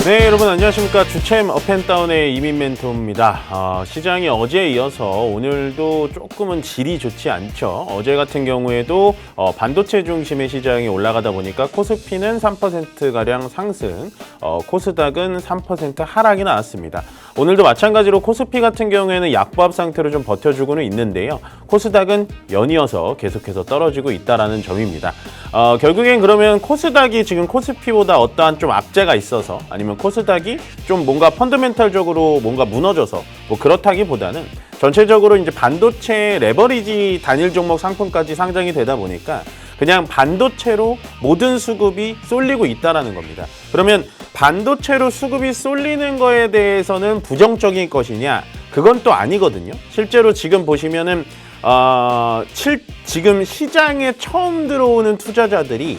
네, 여러분 안녕하십니까. 주챔 업앤다운의 이민 멘토입니다. 시장이 어제에 이어서 오늘도 조금은 질이 좋지 않죠. 어제 같은 경우에도 반도체 중심의 시장이 올라가다 보니까 코스피는 3%가량 상승, 코스닥은 3% 하락이 나왔습니다. 오늘도 마찬가지로 코스피 같은 경우에는 약보합 상태로 좀 버텨주고는 있는데요. 코스닥은 연이어서 계속해서 떨어지고 있다는 점입니다. 결국엔 그러면 코스닥이 지금 코스피보다 어떠한 좀 악재가 있어서 아니면 코스닥이 좀 뭔가 펀더멘탈적으로 뭔가 무너져서 뭐 그렇다기보다는 전체적으로 이제 반도체 레버리지 단일 종목 상품까지 상장이 되다 보니까 그냥 반도체로 모든 수급이 쏠리고 있다는 겁니다. 그러면 반도체로 수급이 쏠리는 거에 대해서는 부정적인 것이냐? 그건 또 아니거든요. 실제로 지금 보시면은 지금 시장에 처음 들어오는 투자자들이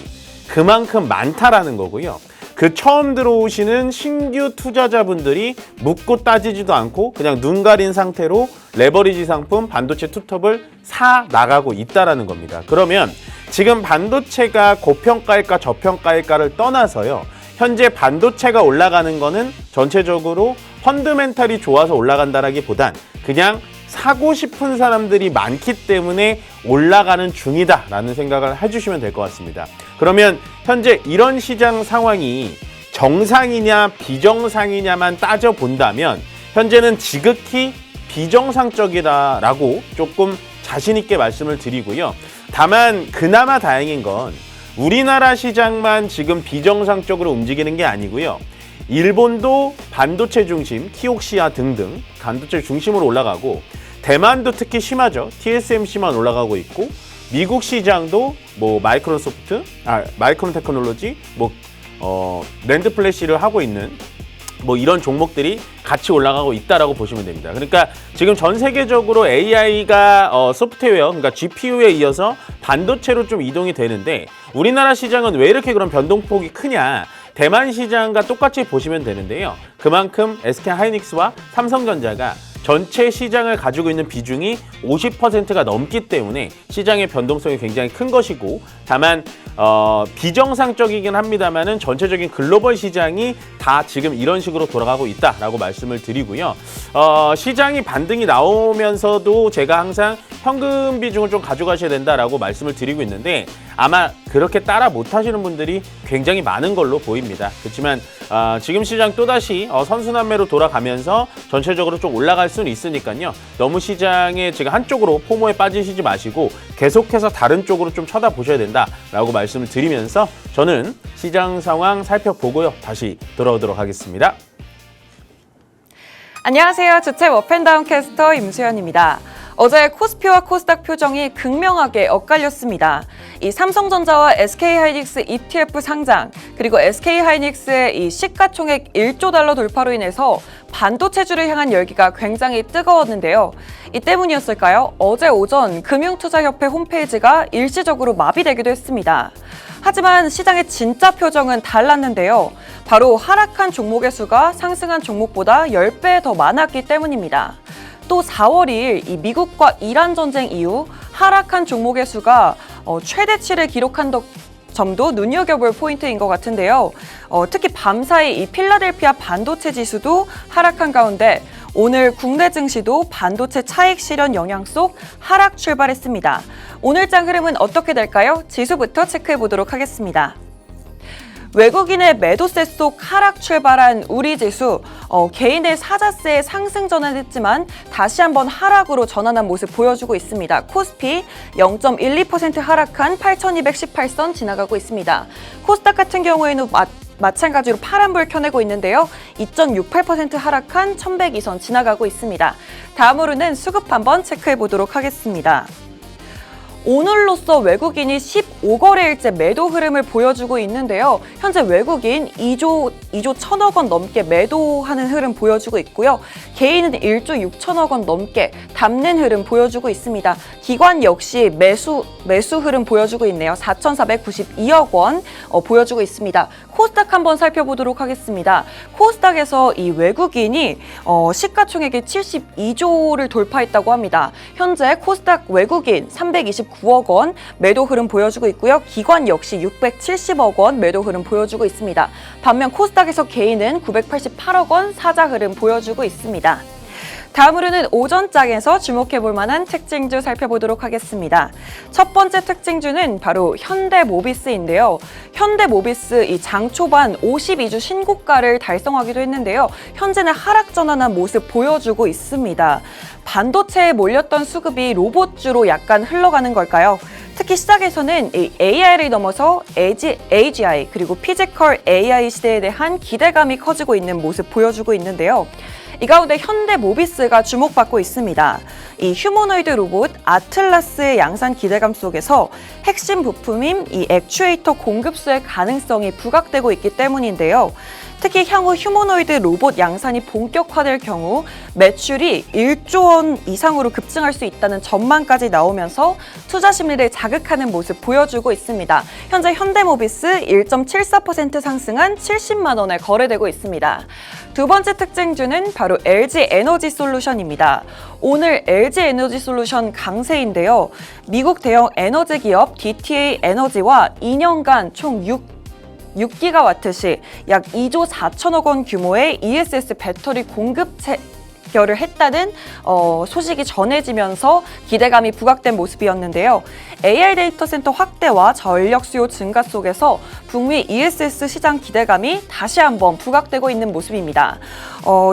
그만큼 많다라는 거고요. 그 처음 들어오시는 신규 투자자분들이 묻고 따지지도 않고 그냥 눈 가린 상태로 레버리지 상품 반도체 투톱을 사 나가고 있다라는 겁니다. 그러면 지금 반도체가 고평가일까 저평가일까를 떠나서요. 현재 반도체가 올라가는 거는 전체적으로 펀드멘탈이 좋아서 올라간다라기보단 그냥 사고 싶은 사람들이 많기 때문에 올라가는 중이다라는 생각을 해주시면 될 것 같습니다. 그러면 현재 이런 시장 상황이 정상이냐 비정상이냐만 따져본다면 현재는 지극히 비정상적이다라고 조금 자신 있게 말씀을 드리고요. 다만 그나마 다행인 건 우리나라 시장만 지금 비정상적으로 움직이는 게 아니고요. 일본도 반도체 중심, 키옥시아 등등 반도체 중심으로 올라가고 대만도 특히 심하죠. TSMC만 올라가고 있고 미국 시장도 뭐 마이크론 테크놀로지, 랜드 플래시를 하고 있는 뭐 이런 종목들이 같이 올라가고 있다라고 보시면 됩니다. 그러니까 지금 전 세계적으로 AI가 소프트웨어, 그러니까 GPU에 이어서 반도체로 좀 이동이 되는데 우리나라 시장은 왜 이렇게 그런 변동폭이 크냐? 대만 시장과 똑같이 보시면 되는데요. 그만큼 SK하이닉스와 삼성전자가 전체 시장을 가지고 있는 비중이 50%가 넘기 때문에 시장의 변동성이 굉장히 큰 것이고 다만 비정상적이긴 합니다만은 전체적인 글로벌 시장이 다 지금 이런 식으로 돌아가고 있다라고 말씀을 드리고요. 시장이 반등이 나오면서도 제가 항상 현금 비중을 좀 가져가셔야 된다라고 말씀을 드리고 있는데 아마 그렇게 따라 못하시는 분들이 굉장히 많은 걸로 보입니다. 그렇지만 지금 시장 또다시 선순환매로 돌아가면서 전체적으로 좀 올라갈 수는 있으니까요. 너무 시장에 지금 한쪽으로 포모에 빠지시지 마시고 계속해서 다른 쪽으로 좀 쳐다보셔야 된다라고 말씀을 드리면서 저는 시장 상황 살펴보고요. 다시 돌아오도록 하겠습니다. 안녕하세요. 주책 업앤다운 캐스터 임수연입니다. 어제 코스피와 코스닥 표정이 극명하게 엇갈렸습니다. 이 삼성전자와 SK하이닉스 ETF 상장, 그리고 SK하이닉스의 이 시가총액 1조 달러 돌파로 인해서 반도체주를 향한 열기가 굉장히 뜨거웠는데요. 이 때문이었을까요? 어제 오전 금융투자협회 홈페이지가 일시적으로 마비되기도 했습니다. 하지만 시장의 진짜 표정은 달랐는데요. 바로 하락한 종목의 수가 상승한 종목보다 10배 더 많았기 때문입니다. 또 4월 2일 이 미국과 이란 전쟁 이후 하락한 종목의 수가 최대치를 기록한 점도 눈여겨볼 포인트인 것 같은데요. 특히 밤사이 이 필라델피아 반도체 지수도 하락한 가운데 오늘 국내 증시도 반도체 차익 실현 영향 속 하락 출발했습니다. 오늘장 흐름은 어떻게 될까요? 지수부터 체크해 보도록 하겠습니다. 외국인의 매도세 속 하락 출발한 우리 지수, 개인의 사자세의 상승 전환했지만 다시 한번 하락으로 전환한 모습 보여주고 있습니다. 코스피 0.12% 하락한 8,218선 지나가고 있습니다. 코스닥 같은 경우에는 마찬가지로 파란불 켜내고 있는데요. 2.68% 하락한 1,102선 지나가고 있습니다. 다음으로는 수급 한번 체크해 보도록 하겠습니다. 오늘로써 외국인이 15거래일째 매도 흐름을 보여주고 있는데요. 현재 외국인 2조 1천억 원 넘게 매도하는 흐름 보여주고 있고요. 개인은 1조 6천억 원 넘게 담는 흐름 보여주고 있습니다. 기관 역시 매수 흐름 보여주고 있네요. 4,492억 원 보여주고 있습니다. 코스닥 한번 살펴보도록 하겠습니다. 코스닥에서 이 외국인이 시가총액이 72조를 돌파했다고 합니다. 현재 코스닥 외국인 329 609억 원 매도 흐름 보여주고 있고요. 기관 역시 670억 원 매도 흐름 보여주고 있습니다. 반면 코스닥에서 개인은 988억 원 사자 흐름 보여주고 있습니다. 다음으로는 오전장에서 주목해볼 만한 특징주 살펴보도록 하겠습니다. 첫 번째 특징주는 바로 현대모비스인데요. 현대모비스 이 장 초반 52주 신고가를 달성하기도 했는데요. 현재는 하락 전환한 모습 보여주고 있습니다. 반도체에 몰렸던 수급이 로봇주로 약간 흘러가는 걸까요? 특히 시장에서는 이 AI를 넘어서 AGI 그리고 피지컬 AI 시대에 대한 기대감이 커지고 있는 모습 보여주고 있는데요. 이 가운데 현대모비스가 주목받고 있습니다. 이 휴머노이드 로봇 아틀라스의 양산 기대감 속에서 핵심 부품인 이 액추에이터 공급수의 가능성이 부각되고 있기 때문인데요. 특히 향후 휴머노이드 로봇 양산이 본격화될 경우 매출이 1조 원 이상으로 급증할 수 있다는 전망까지 나오면서 투자 심리를 자극하는 모습 보여주고 있습니다. 현재 현대모비스 1.74% 상승한 70만 원에 거래되고 있습니다. 두 번째 특징주는 바로 LG 에너지 솔루션입니다. 오늘 LG 에너지 솔루션 강세인데요. 미국 대형 에너지 기업 DTA 에너지와 2년간 총 6기가와트시 약 2조 4천억 원 규모의 ESS 배터리 공급 체결을 했다는 소식이 전해지면서 기대감이 부각된 모습이었는데요. AI 데이터 센터 확대와 전력 수요 증가 속에서 북미 ESS 시장 기대감이 다시 한번 부각되고 있는 모습입니다.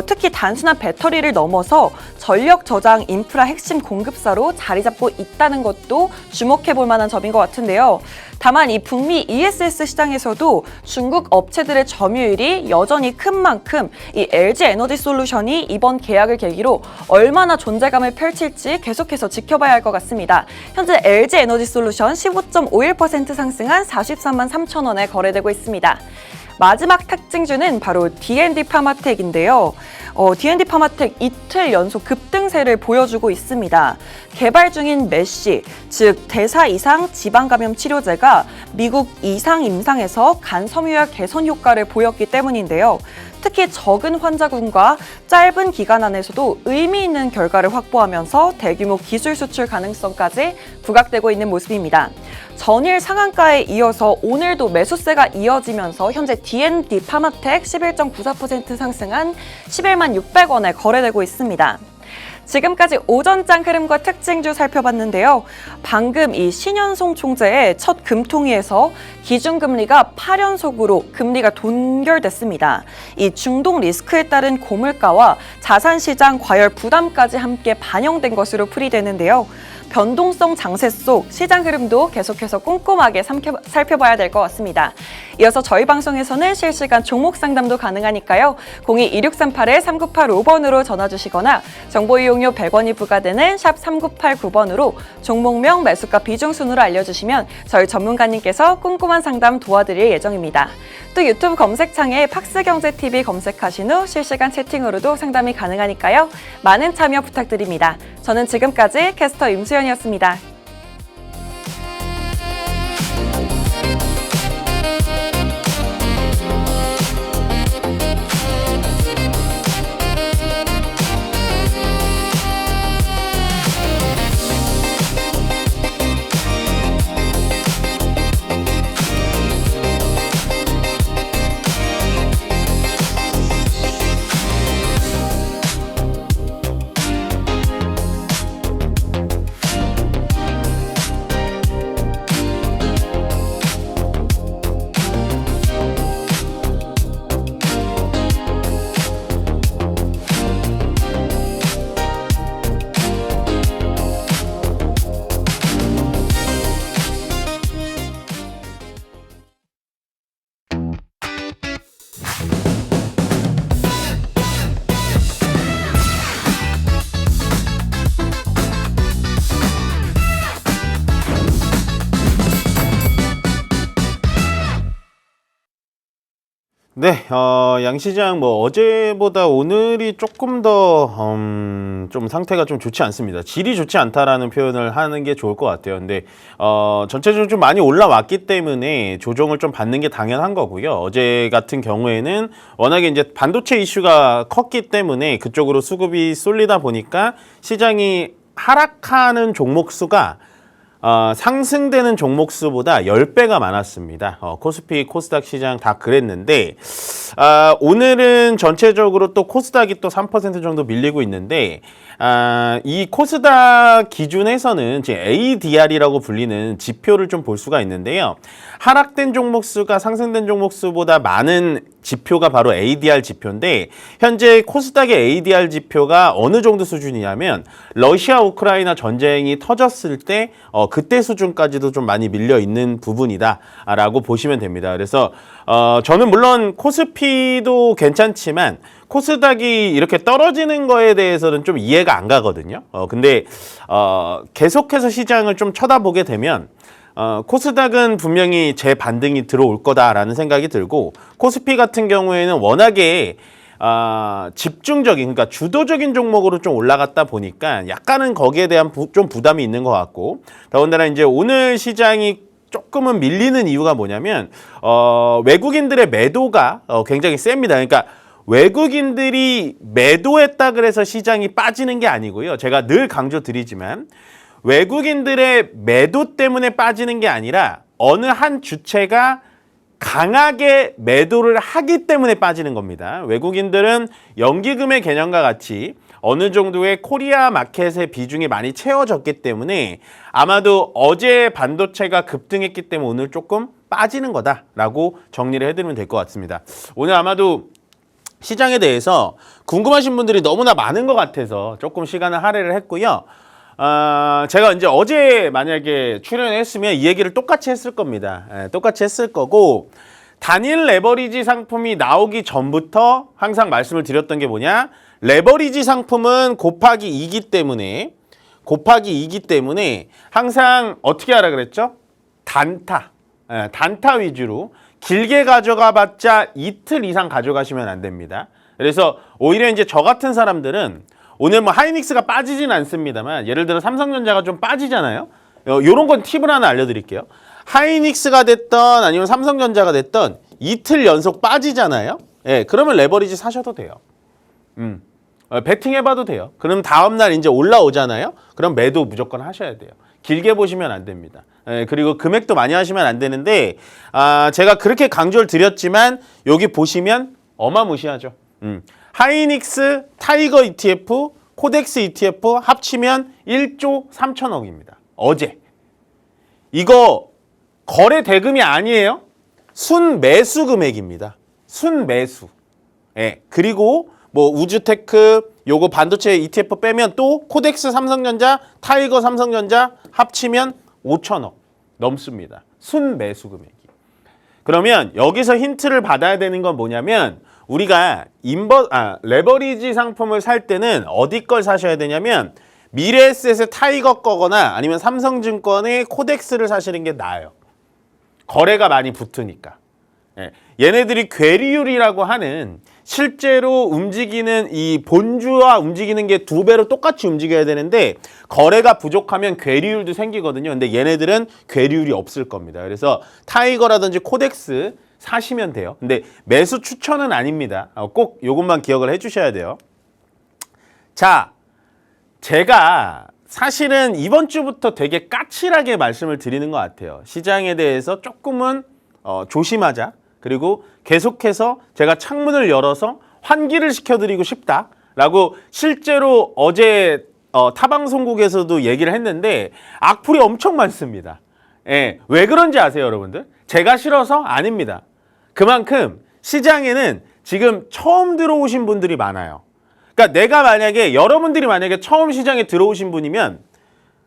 특히 단순한 배터리를 넘어서 전력 저장 인프라 핵심 공급사로 자리 잡고 있다는 것도 주목해 볼 만한 점인 것 같은데요. 다만 이 북미 ESS 시장에서도 중국 업체들의 점유율이 여전히 큰 만큼 이 LG 에너지 솔루션이 이번 계약을 계기로 얼마나 존재감을 펼칠지 계속해서 지켜봐야 할 것 같습니다. 현재 LG 에너지 솔루션 15.51% 상승한 43만 3천 원에 거래되고 있습니다. 마지막 특징주는 바로 D&D 파마텍인데요. D&D 파마텍 이틀 연속 급등세를 보여주고 있습니다. 개발 중인 메쉬, 즉 대사 이상 지방 감염 치료제가 미국 이상 임상에서 간 섬유약 개선 효과를 보였기 때문인데요. 특히 적은 환자군과 짧은 기간 안에서도 의미 있는 결과를 확보하면서 대규모 기술 수출 가능성까지 부각되고 있는 모습입니다. 전일 상한가에 이어서 오늘도 매수세가 이어지면서 현재 D&D 파마텍 11.94% 상승한 11만 600원에 거래되고 있습니다. 지금까지 오전장 흐름과 특징주 살펴봤는데요. 방금 이 신현송 총재의 첫 금통위에서 기준금리가 8연속으로 금리가 동결됐습니다. 이 중동 리스크에 따른 고물가와 자산시장 과열 부담까지 함께 반영된 것으로 풀이되는데요. 변동성 장세 속 시장 흐름도 계속해서 꼼꼼하게 살펴봐야 될 것 같습니다. 이어서 저희 방송에서는 실시간 종목 상담도 가능하니까요. 02-2638-3985번으로 전화 주시거나 정보 이용료 100원이 부과되는 샵 3989번으로 종목명, 매수가 비중 순으로 알려주시면 저희 전문가님께서 꼼꼼한 상담 도와드릴 예정입니다. 또 유튜브 검색창에 팍스경제TV 검색하신 후 실시간 채팅으로도 상담이 가능하니까요. 많은 참여 부탁드립니다. 저는 지금까지 캐스터 임수연이었습니다. 네, 양시장 어제보다 오늘이 조금 더 좀 상태가 좀 좋지 않습니다. 질이 좋지 않다라는 표현을 하는 게 좋을 것 같아요. 근데 전체적으로 좀 많이 올라왔기 때문에 조정을 좀 받는 게 당연한 거고요. 어제 같은 경우에는 워낙에 이제 반도체 이슈가 컸기 때문에 그쪽으로 수급이 쏠리다 보니까 시장이 하락하는 종목 수가 상승되는 종목 수보다 10배가 많았습니다. 코스피, 코스닥 시장 다 그랬는데 오늘은 전체적으로 또 코스닥이 또 3% 정도 밀리고 있는데 이 코스닥 기준에서는 지금 ADR이라고 불리는 지표를 좀 볼 수가 있는데요. 하락된 종목 수가 상승된 종목 수보다 많은 지표가 바로 ADR 지표인데 현재 코스닥의 ADR 지표가 어느 정도 수준이냐면 러시아 우크라이나 전쟁이 터졌을 때 그때 수준까지도 좀 많이 밀려 있는 부분이다라고 보시면 됩니다. 그래서 저는 물론 코스피도 괜찮지만 코스닥이 이렇게 떨어지는 거에 대해서는 좀 이해가 안 가거든요. 근데 계속해서 시장을 좀 쳐다보게 되면 코스닥은 분명히 재반등이 들어올 거다라는 생각이 들고 코스피 같은 경우에는 워낙에 집중적인 그러니까 주도적인 종목으로 좀 올라갔다 보니까 약간은 거기에 대한 좀 부담이 있는 것 같고 더군다나 이제 오늘 시장이 조금은 밀리는 이유가 뭐냐면 외국인들의 매도가 굉장히 셉니다. 그러니까 외국인들이 매도했다 그래서 시장이 빠지는 게 아니고요. 제가 늘 강조드리지만 외국인들의 매도 때문에 빠지는 게 아니라 어느 한 주체가 강하게 매도를 하기 때문에 빠지는 겁니다. 외국인들은 연기금의 개념과 같이 어느 정도의 코리아 마켓의 비중이 많이 채워졌기 때문에 아마도 어제 반도체가 급등했기 때문에 오늘 조금 빠지는 거다라고 정리를 해드리면 될 것 같습니다. 오늘 아마도 시장에 대해서 궁금하신 분들이 너무나 많은 것 같아서 조금 시간을 할애를 했고요. 제가 이제 어제 만약에 출연했으면 이 얘기를 똑같이 했을 겁니다. 똑같이 했을 거고 단일 레버리지 상품이 나오기 전부터 항상 말씀을 드렸던 게 뭐냐? 레버리지 상품은 곱하기 2기 때문에 항상 어떻게 하라 그랬죠? 단타 위주로 길게 가져가 봤자 이틀 이상 가져가시면 안 됩니다. 그래서 오히려 이제 저 같은 사람들은 오늘 뭐 하이닉스가 빠지진 않습니다만 예를 들어 삼성전자가 좀 빠지잖아요. 요런 건 팁을 하나 알려드릴게요. 하이닉스가 됐던 아니면 삼성전자가 됐던 이틀 연속 빠지잖아요. 예, 그러면 레버리지 사셔도 돼요. 베팅해봐도 돼요. 그럼 다음날 이제 올라오잖아요. 그럼 매도 무조건 하셔야 돼요. 길게 보시면 안 됩니다. 예, 그리고 금액도 많이 하시면 안 되는데 제가 그렇게 강조를 드렸지만 여기 보시면 어마무시하죠. 하이닉스, 타이거 ETF, 코덱스 ETF 합치면 1조 3천억입니다. 어제. 이거 거래 대금이 아니에요. 순매수 금액입니다. 순매수. 예. 그리고 뭐 우주테크, 요거 반도체 ETF 빼면 또 코덱스 삼성전자, 타이거 삼성전자 합치면 5천억 넘습니다. 순매수 금액이. 그러면 여기서 힌트를 받아야 되는 건 뭐냐면 우리가 레버리지 상품을 살 때는 어디 걸 사셔야 되냐면 미래에셋의 타이거 거거나 아니면 삼성증권의 코덱스를 사시는 게 나아요. 거래가 많이 붙으니까. 예. 얘네들이 괴리율이라고 하는 실제로 움직이는 이 본주와 움직이는 게 2배로 똑같이 움직여야 되는데 거래가 부족하면 괴리율도 생기거든요. 근데 얘네들은 괴리율이 없을 겁니다. 그래서 타이거라든지 코덱스 사시면 돼요. 근데 매수 추천은 아닙니다. 꼭 이것만 기억을 해주셔야 돼요. 자, 제가 사실은 이번 주부터 되게 까칠하게 말씀을 드리는 것 같아요. 시장에 대해서 조금은 조심하자. 그리고 계속해서 제가 창문을 열어서 환기를 시켜드리고 싶다라고 실제로 어제 타방송국에서도 얘기를 했는데 악플이 엄청 많습니다. 예, 왜 그런지 아세요, 여러분들? 제가 싫어서? 아닙니다. 그만큼 시장에는 지금 처음 들어오신 분들이 많아요. 그러니까 내가 만약에 여러분들이 만약에 처음 시장에 들어오신 분이면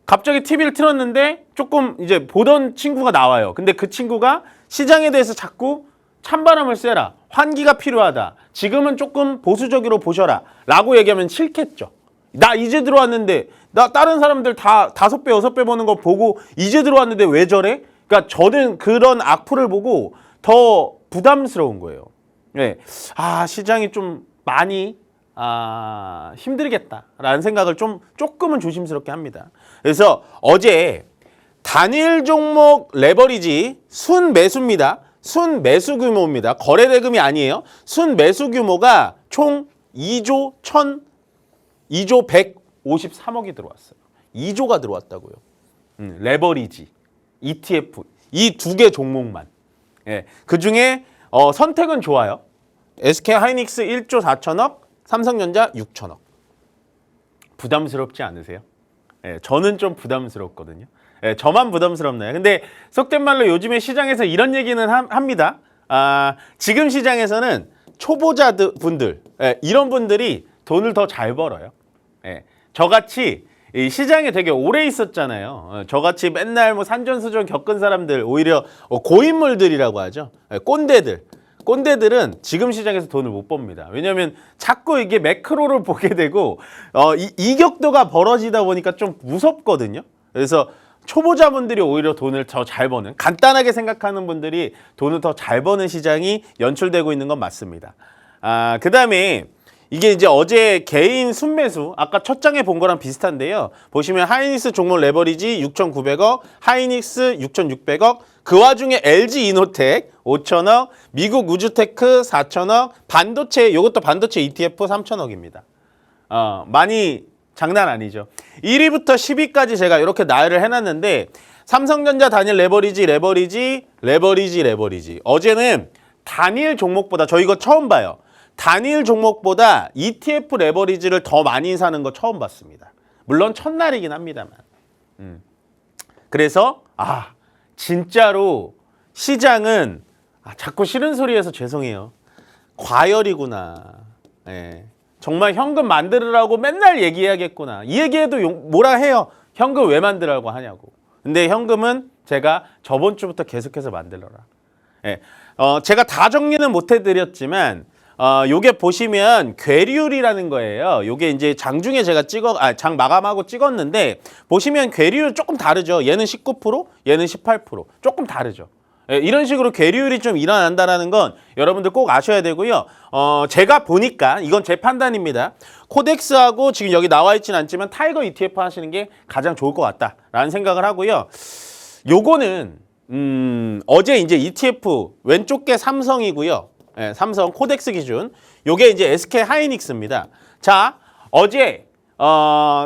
갑자기 TV를 틀었는데 조금 이제 보던 친구가 나와요. 근데 그 친구가 시장에 대해서 자꾸 찬바람을 쐬라. 환기가 필요하다. 지금은 조금 보수적으로 보셔라. 라고 얘기하면 싫겠죠. 나 이제 들어왔는데 나 다른 사람들 다 5배, 6배 버는 거 보고 이제 들어왔는데 왜 저래? 그러니까 저는 그런 악플을 보고 더 부담스러운 거예요. 네. 시장이 좀 많이 힘들겠다라는 생각을 조금은 조심스럽게 합니다. 그래서 어제 단일 종목 레버리지 순매수입니다. 순매수 규모입니다. 거래 대금이 아니에요. 순매수 규모가 총 2조 153억이 들어왔어요. 2조가 들어왔다고요. 레버리지, ETF 이 두 개 종목만. 예, 그 중에 선택은 좋아요. SK 하이닉스 1조 4천억, 삼성전자 6천억. 부담스럽지 않으세요? 예, 저는 좀 부담스럽거든요. 예, 저만 부담스럽나요? 근데 속된 말로 요즘에 시장에서 이런 얘기는 합니다. 지금 시장에서는 초보자 분들, 예, 이런 분들이 돈을 더 잘 벌어요. 예, 저같이 이 시장에 되게 오래 있었잖아요. 저같이 맨날 뭐 산전수전 겪은 사람들, 오히려 고인물들이라고 하죠. 예, 꼰대들은 지금 시장에서 돈을 못 법니다. 왜냐하면 자꾸 이게 매크로를 보게 되고 이격도가 벌어지다 보니까 좀 무섭거든요. 그래서 초보자분들이 오히려 돈을 더 잘 버는, 간단하게 생각하는 분들이 돈을 더 잘 버는 시장이 연출되고 있는 건 맞습니다. 그다음에 이게 이제 어제 개인 순매수, 아까 첫 장에 본 거랑 비슷한데요. 보시면 하이닉스 종목 레버리지 6,900억, 하이닉스 6,600억, 그 와중에 LG 이노텍 5천억, 미국 우주테크 4천억, 반도체, 이것도 반도체 ETF 3천억입니다. 많이 장난 아니죠. 1위부터 10위까지 제가 이렇게 나열을 해놨는데 삼성전자 단일 레버리지. 어제는 단일 종목보다, 저 이거 처음 봐요. 단일 종목보다 ETF 레버리지를 더 많이 사는 거 처음 봤습니다. 물론 첫날이긴 합니다만. 그래서 진짜로 시장은 자꾸 싫은 소리해서 죄송해요. 과열이구나. 예. 정말 현금 만들으라고 맨날 얘기해야겠구나. 이 얘기해도 뭐라 해요. 현금 왜 만들라고 하냐고. 근데 현금은 제가 저번 주부터 계속해서 만들어라. 예. 제가 다 정리는 못 해드렸지만 요게 보시면 괴리율이라는 거예요. 요게 이제 장중에 제가 장 마감하고 찍었는데 보시면 괴리율 조금 다르죠. 얘는 19%, 얘는 18%. 조금 다르죠. 예, 이런 식으로 괴리율이 좀 일어난다는 건 여러분들 꼭 아셔야 되고요. 제가 보니까 이건 제 판단입니다. 코덱스하고 지금 여기 나와 있지는 않지만 타이거 ETF 하시는 게 가장 좋을 것 같다라는 생각을 하고요. 요거는 어제 이제 ETF 왼쪽 게 삼성이고요. 예, 삼성 코덱스 기준. 요게 이제 SK 하이닉스입니다. 자, 어제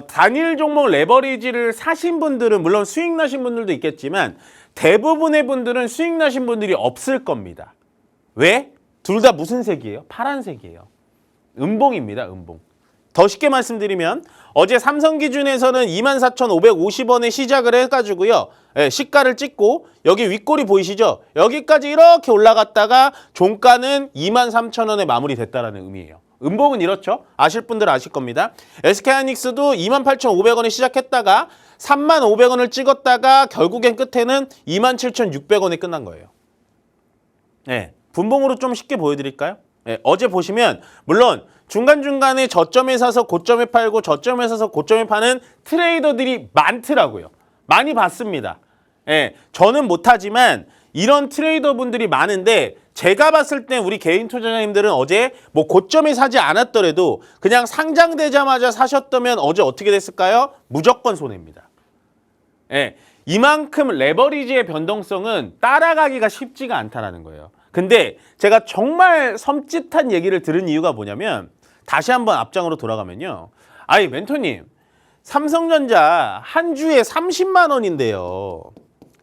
단일 종목 레버리지를 사신 분들은 물론 수익 나신 분들도 있겠지만 대부분의 분들은 수익 나신 분들이 없을 겁니다. 왜? 둘 다 무슨 색이에요? 파란색이에요. 음봉입니다. 음봉. 더 쉽게 말씀드리면 어제 삼성 기준에서는 24,550원에 시작을 해가지고요. 예, 시가를 찍고 여기 윗골이 보이시죠? 여기까지 이렇게 올라갔다가 종가는 23,000원에 마무리됐다라는 의미예요. 음봉은 이렇죠. 아실 분들 아실 겁니다. SK하이닉스도 28,500원에 시작했다가 35,500원을 찍었다가 결국엔 끝에는 27,600원에 끝난 거예요. 네, 분봉으로 좀 쉽게 보여드릴까요? 네, 어제 보시면 물론 중간중간에 저점에 사서 고점에 팔고 저점에 사서 고점에 파는 트레이더들이 많더라고요. 많이 봤습니다. 네, 저는 못하지만 이런 트레이더 분들이 많은데 제가 봤을 때 우리 개인 투자자님들은 어제 뭐 고점에 사지 않았더라도 그냥 상장되자마자 사셨다면 어제 어떻게 됐을까요? 무조건 손해입니다. 예, 이만큼 레버리지의 변동성은 따라가기가 쉽지가 않다는 거예요. 근데 제가 정말 섬찟한 얘기를 들은 이유가 뭐냐면 다시 한번 앞장으로 돌아가면요. 아니 멘토님, 삼성전자 한 주에 30만 원인데요.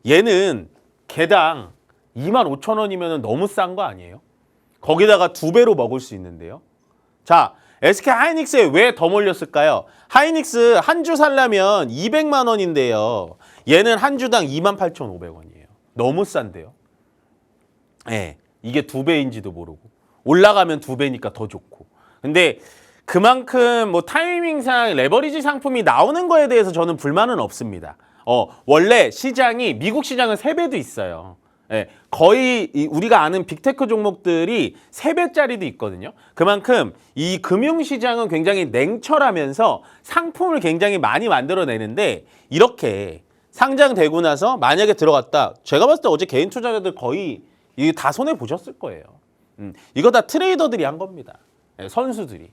얘는 개당 25,000원이면 너무 싼 거 아니에요? 거기다가 2배로 먹을 수 있는데요. 자, SK 하이닉스에 왜 더 몰렸을까요? 하이닉스 한 주 살려면 200만 원인데요. 얘는 한 주당 28,500원이에요. 너무 싼데요. 네, 이게 2배인지도 모르고 올라가면 2배니까 더 좋고. 근데 그만큼 뭐 타이밍상 레버리지 상품이 나오는 거에 대해서 저는 불만은 없습니다. 원래 시장이 미국 시장은 3배도 있어요. 예, 거의 우리가 아는 빅테크 종목들이 3배짜리도 있거든요. 그만큼 이 금융시장은 굉장히 냉철하면서 상품을 굉장히 많이 만들어내는데 이렇게 상장되고 나서 만약에 들어갔다. 제가 봤을 때 어제 개인 투자자들 거의 이게 다 손해보셨을 거예요. 이거 다 트레이더들이 한 겁니다. 예, 선수들이.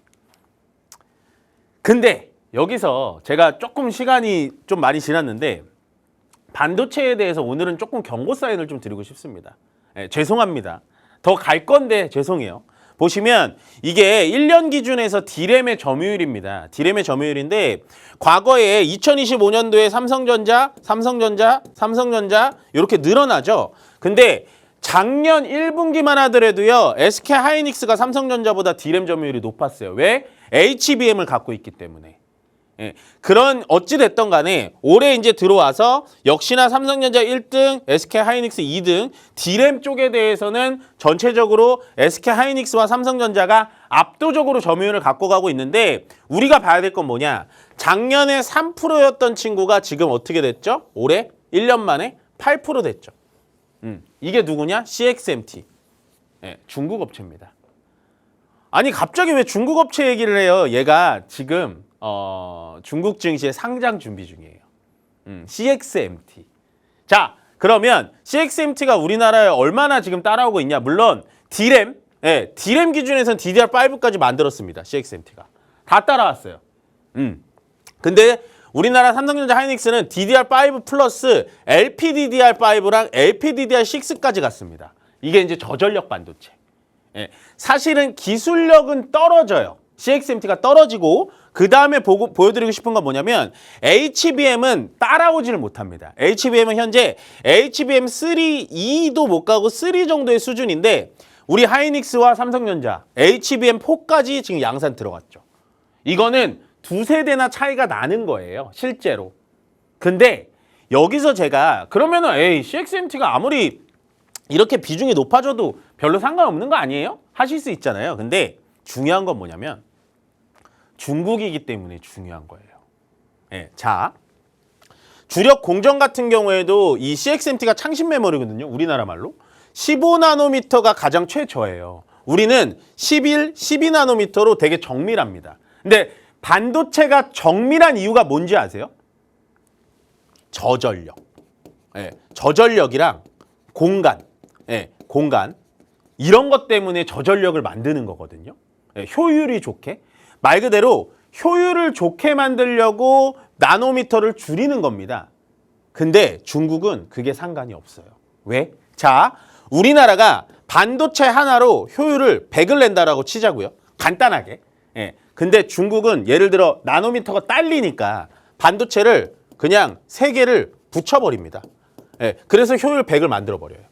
근데 여기서 제가 조금 시간이 좀 많이 지났는데 반도체에 대해서 오늘은 조금 경고 사인을 좀 드리고 싶습니다. 예, 죄송합니다. 더 갈 건데 죄송해요. 보시면 이게 1년 기준에서 D램의 점유율입니다. D램의 점유율인데 과거에 2025년도에 삼성전자 이렇게 늘어나죠. 근데 작년 1분기만 하더라도요. SK하이닉스가 삼성전자보다 D램 점유율이 높았어요. 왜? HBM을 갖고 있기 때문에. 예, 그런 어찌됐던 간에 올해 이제 들어와서 역시나 삼성전자 1등, SK하이닉스 2등, D램 쪽에 대해서는 전체적으로 SK하이닉스와 삼성전자가 압도적으로 점유율을 갖고 가고 있는데 우리가 봐야 될 건 뭐냐? 작년에 3%였던 친구가 지금 어떻게 됐죠? 올해 1년 만에 8% 됐죠. 이게 누구냐? CXMT. 예, 중국 업체입니다. 아니 갑자기 왜 중국 업체 얘기를 해요? 얘가 지금 중국 증시에 상장 준비 중이에요. CXMT. 자, 그러면 CXMT가 우리나라에 얼마나 지금 따라오고 있냐? 물론 D램, 예, D램 기준에서는 DDR5까지 만들었습니다. CXMT가. 다 따라왔어요. 근데 우리나라 삼성전자 하이닉스는 DDR5 플러스 LPDDR5랑 LPDDR6까지 갔습니다. 이게 이제 저전력 반도체. 예, 사실은 기술력은 떨어져요. CXMT가 떨어지고 그 다음에 보여드리고 싶은 건 뭐냐면 HBM은 따라오지를 못합니다. HBM은 현재 HBM3, 2도 못 가고 3 정도의 수준인데 우리 하이닉스와 삼성전자 HBM4까지 지금 양산 들어갔죠. 이거는 두세 대나 차이가 나는 거예요. 실제로. 근데 여기서 제가 그러면은 CXMT가 아무리 이렇게 비중이 높아져도 별로 상관없는 거 아니에요? 하실 수 있잖아요. 근데 중요한 건 뭐냐면 중국이기 때문에 중요한 거예요. 예, 자, 주력 공정 같은 경우에도 이 CXMT가 창신 메모리거든요. 우리나라 말로. 15나노미터가 가장 최저예요. 우리는 12나노미터로 되게 정밀합니다. 근데 반도체가 정밀한 이유가 뭔지 아세요? 저전력. 예, 저전력이랑 공간. 예, 공간. 이런 것 때문에 저전력을 만드는 거거든요. 예, 효율이 좋게. 말 그대로 효율을 좋게 만들려고 나노미터를 줄이는 겁니다. 근데 중국은 그게 상관이 없어요. 왜? 자, 우리나라가 반도체 하나로 효율을 100을 낸다라고 치자고요. 간단하게. 예. 근데 중국은 예를 들어 나노미터가 딸리니까 반도체를 그냥 3개를 붙여버립니다. 예. 그래서 효율 100을 만들어버려요.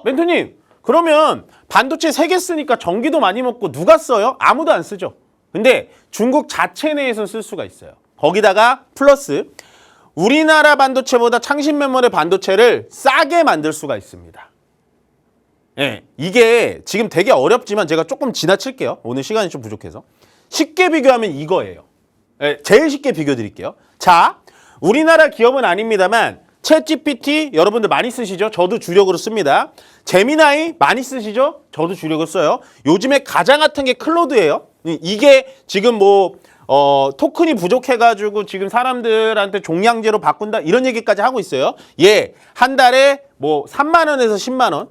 멘토님, 그러면 반도체 3개 쓰니까 전기도 많이 먹고 누가 써요? 아무도 안 쓰죠. 근데 중국 자체 내에서 쓸 수가 있어요. 거기다가 플러스 우리나라 반도체보다 창신 메모리 반도체를 싸게 만들 수가 있습니다. 예, 이게 지금 되게 어렵지만 제가 조금 지나칠게요. 오늘 시간이 좀 부족해서. 쉽게 비교하면 이거예요. 예, 제일 쉽게 비교 드릴게요. 자, 우리나라 기업은 아닙니다만 챗GPT 여러분들 많이 쓰시죠? 저도 주력으로 씁니다. 제미나이 많이 쓰시죠? 저도 주력으로 써요. 요즘에 가장 핫한 게 클로드예요. 이게 지금 토큰이 부족해가지고 지금 사람들한테 종량제로 바꾼다 이런 얘기까지 하고 있어요. 얘 한 달에 3만 원에서 10만 원.